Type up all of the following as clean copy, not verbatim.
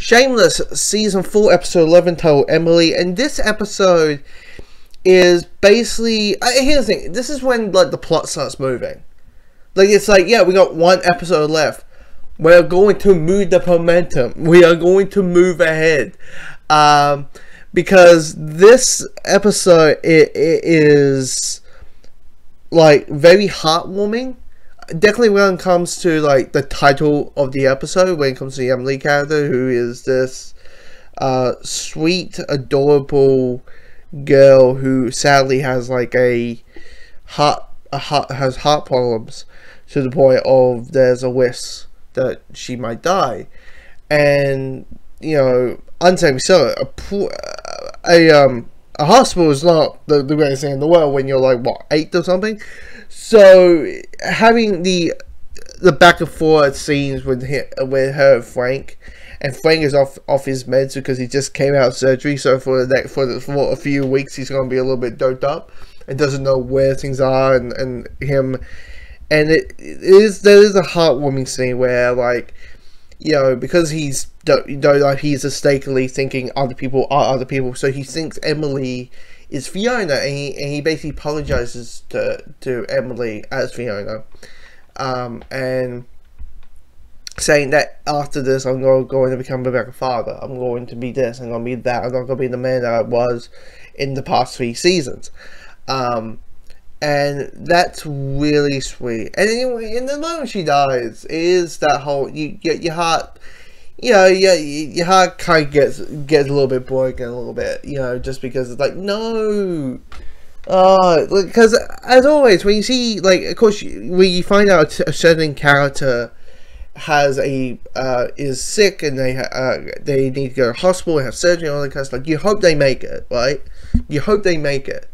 Shameless, Season 4, Episode 11, titled Emily. And this episode is basically... here's the thing. This is when, like, the plot starts moving. Like, it's like, yeah, we got one episode left. We're going to move the momentum. We are going to move ahead. Because this episode it is, like, very heartwarming. Definitely when it comes to, like, the title of the episode, when it comes to the Emily character, who is this sweet, adorable girl who sadly has, like, has heart problems to the point of there's a risk that she might die. And, you know, unsaving so a hospital is not the greatest thing in the world when you're, like, what, 8 or something. So having the back and forth scenes with her and Frank, and Frank is off his meds because he just came out of surgery. So for a few weeks he's going to be a little bit doped up and doesn't know where things are, and him. And there is a heartwarming scene where, like, you know, because he's mistakenly thinking other people are other people, so he thinks Emily is Fiona, and he basically apologizes to Emily as Fiona, and saying that after this I'm going to become a better father. I'm going to be this. I'm going to be that. I'm not going to be the man that I was in the past 3 seasons. And that's really sweet. And anyway, in the moment she dies, it is that whole your heart. You know, your heart kind of gets a little bit broken a little bit, you know, just because it's like, no. Because as always, when you see, like, of course, when you find out a certain character has is sick and they need to go to hospital and have surgery and all that kind of stuff, you hope they make it, right? You hope they make it.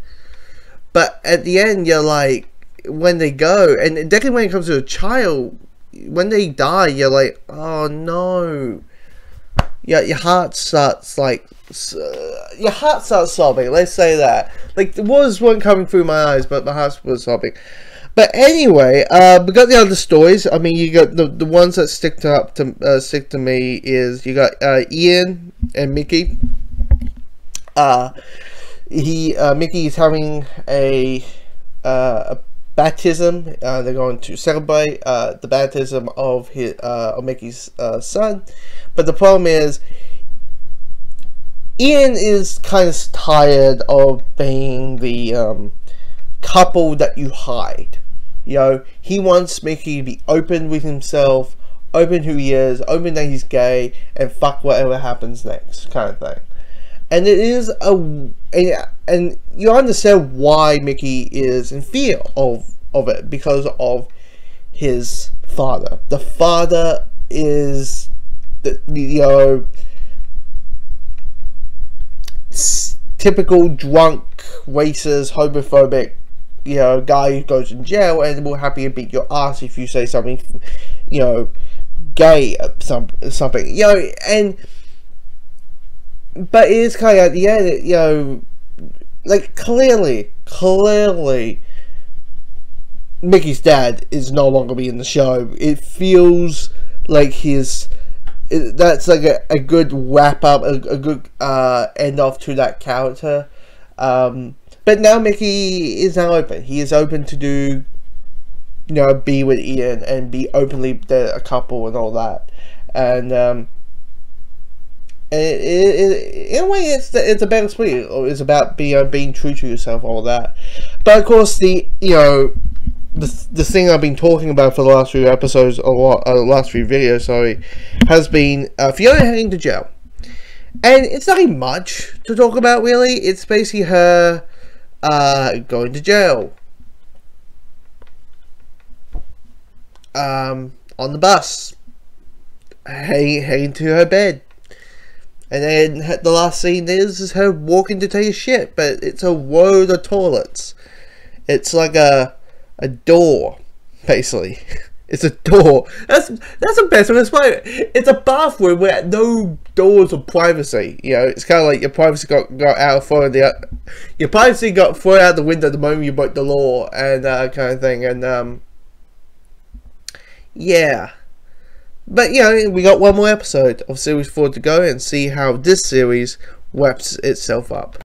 But at the end, you're like, when they go, and definitely when it comes to a child, when they die, you're like, oh no. Yeah, your heart starts sobbing. Let's say that. Like, the words weren't coming through my eyes, but my heart was sobbing. But anyway, we got the other stories. I mean, you got the ones that stick to me is you got Ian and Mickey. Mickey is having a baptism. They're going to celebrate the baptism of Mickey's son. But the problem is, Ian is kind of tired of being the couple that you hide. You know, he wants Mickey to be open with himself, open who he is, open that he's gay, and fuck whatever happens next, kind of thing. And it is and you understand why Mickey is in fear of it, because of his father. The father is you know, typical drunk, racist, homophobic, you know, guy who goes in jail and will happily beat your ass if you say something, you know, gay, something, you know. And but it is kind of at the end, you know, like, clearly Mickey's dad is no longer be in the show. It feels like that's like a good wrap up, a good end off to that character. But now Mickey is now open. He is open to do, you know, be with Ian and be openly a couple and all that. And in a way, it's a better split. It's about being true to yourself, all that. But of course, the thing I've been talking about for the last few episodes, or last few videos, sorry, has been Fiona heading to jail. And it's nothing much to talk about, really. It's basically her going to jail. On the bus. Heading to her bed. And then the last scene is her walking to take a shit. But it's a world of toilets. It's like a door, basically. It's a door. That's the best way to explain it. It's a bathroom where no doors of privacy. You know, it's kind of like your privacy got out of your privacy got thrown out the window the moment you broke the law, and kind of thing. And yeah, But we got one more episode of series 4 to go, and see how this series wraps itself up.